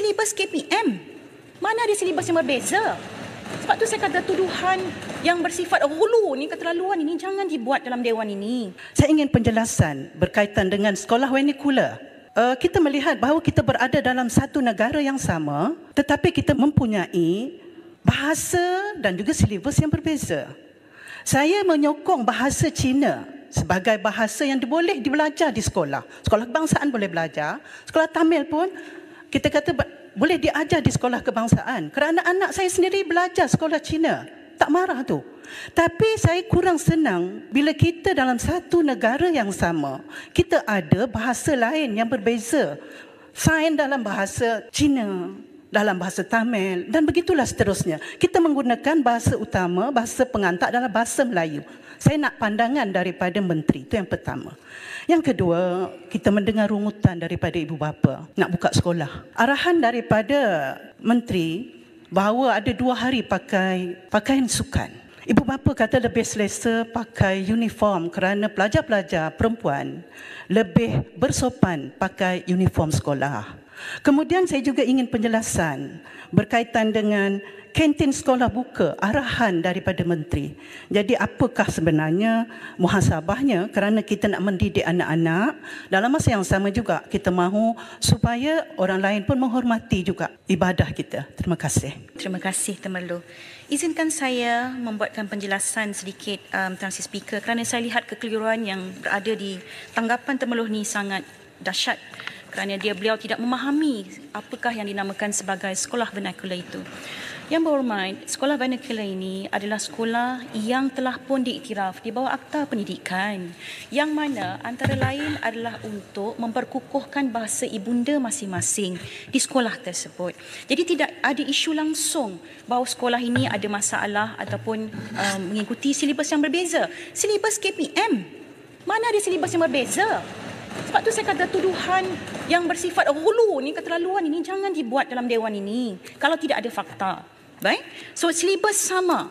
silibus KPM. Mana ada silibus yang berbeza? Sebab tu saya kata tuduhan yang bersifat hulu ni, keterlaluan ini jangan dibuat dalam dewan ini. Saya ingin penjelasan berkaitan dengan sekolah vernacular. Kita melihat bahawa kita berada dalam satu negara yang sama, tetapi kita mempunyai bahasa dan juga silibus yang berbeza. Saya menyokong bahasa Cina sebagai bahasa yang boleh dibelajar di sekolah. Sekolah kebangsaan boleh belajar. Sekolah Tamil pun kita kata boleh diajar di sekolah kebangsaan. Kerana anak saya sendiri belajar sekolah Cina. Tak marah tu. Tapi saya kurang senang bila kita dalam satu negara yang sama, kita ada bahasa lain yang berbeza. Sains dalam bahasa Cina, dalam bahasa Tamil dan begitulah seterusnya. Kita menggunakan bahasa utama, bahasa pengantar adalah bahasa Melayu. Saya nak pandangan daripada menteri, itu yang pertama. Yang kedua, kita mendengar rungutan daripada ibu bapa nak buka sekolah. Arahan daripada menteri bahawa ada 2 hari pakai pakaian sukan. Ibu bapa kata lebih selesa pakai uniform kerana pelajar-pelajar perempuan lebih bersopan pakai uniform sekolah. Kemudian saya juga ingin penjelasan berkaitan dengan kantin sekolah buka, arahan daripada menteri. Jadi apakah sebenarnya muhasabahnya kerana kita nak mendidik anak-anak, dalam masa yang sama juga kita mahu supaya orang lain pun menghormati juga ibadah kita. Terima kasih. Terima kasih Temerloh. Izinkan saya membuatkan penjelasan sedikit Tuan Speaker kerana saya lihat kekeliruan yang berada di tanggapan Temerloh ni sangat dahsyat kerana beliau tidak memahami apakah yang dinamakan sebagai sekolah vernacular itu. Yang berhormat, sekolah vernacular ini adalah sekolah yang telah pun diiktiraf di bawah Akta Pendidikan, yang mana antara lain adalah untuk memperkukuhkan bahasa ibunda masing-masing di sekolah tersebut. Jadi tidak ada isu langsung bahawa sekolah ini ada masalah ataupun mengikuti silibus yang berbeza. Silibus KPM, mana ada silibus yang berbeza? Sebab tu saya kata tuduhan yang bersifat hulu ni, keterlaluan ini jangan dibuat dalam dewan ini kalau tidak ada fakta. Baik? So silibus sama.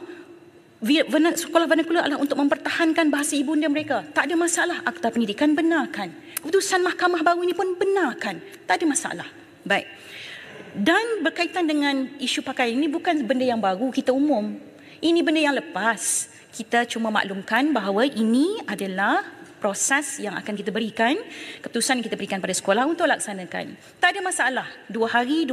Sekolah vernacular adalah untuk mempertahankan bahasa ibunda mereka. Tak ada masalah. Akta Pendidikan benarkan. Keputusan mahkamah baru ini pun benarkan. Tak ada masalah. Baik. Dan berkaitan dengan isu pakaian ini bukan benda yang baru, kita umum. Ini benda yang lepas. Kita cuma maklumkan bahawa ini adalah proses yang akan kita berikan, keputusan yang kita berikan pada sekolah untuk laksanakan. Tak ada masalah. 2 hari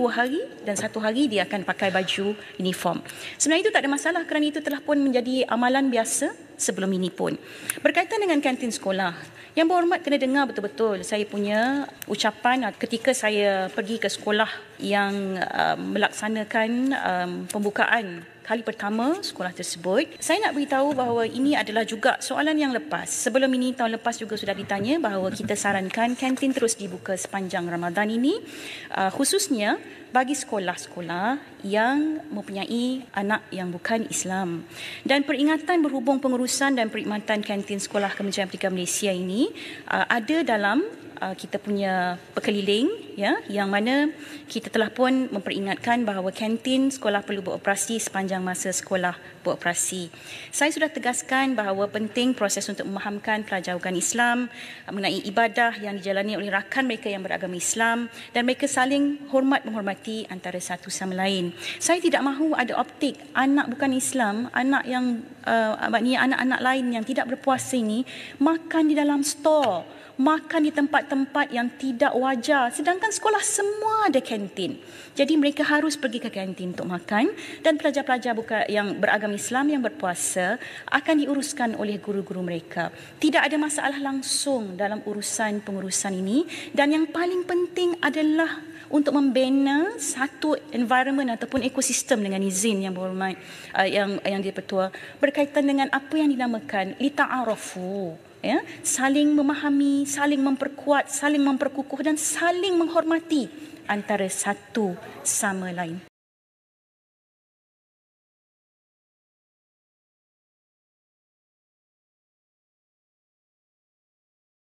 dan 1 hari dia akan pakai baju uniform. Sebenarnya itu tak ada masalah kerana itu telah pun menjadi amalan biasa sebelum ini pun. Berkaitan dengan kantin sekolah, yang berhormat kena dengar betul-betul saya punya ucapan ketika saya pergi ke sekolah yang melaksanakan pembukaan kali pertama sekolah tersebut. Saya nak beritahu bahawa ini adalah juga soalan yang lepas. Sebelum ini, tahun lepas juga sudah ditanya bahawa kita sarankan kantin terus dibuka sepanjang Ramadan ini, khususnya bagi sekolah-sekolah yang mempunyai anak yang bukan Islam. Dan peringatan berhubung pengurusan dan perkhidmatan kantin sekolah Kementerian Pendidikan Malaysia ini ada dalam kita punya perkeliling, ya, yang mana kita telah pun memperingatkan bahawa kantin sekolah perlu beroperasi sepanjang masa sekolah beroperasi. Saya sudah tegaskan bahawa penting proses untuk memahamkan pelajar bukan Islam mengenai ibadah yang dijalani oleh rakan mereka yang beragama Islam dan mereka saling hormat menghormati antara satu sama lain. Saya tidak mahu ada optik anak bukan Islam, anak yang maknanya anak-anak lain yang tidak berpuasa ini makan di dalam store, makan di tempat-tempat yang tidak wajar, sedangkan sekolah semua ada kantin. Jadi mereka harus pergi ke kantin untuk makan dan pelajar-pelajar yang beragama Islam yang berpuasa akan diuruskan oleh guru-guru mereka. Tidak ada masalah langsung dalam pengurusan ini dan yang paling penting adalah untuk membina satu environment ataupun ekosistem dengan izin yang berhormat yang dipertua berkaitan dengan apa yang dinamakan lita'arafu. Ya, saling memahami, saling memperkuat, saling memperkukuh dan saling menghormati antara satu sama lain.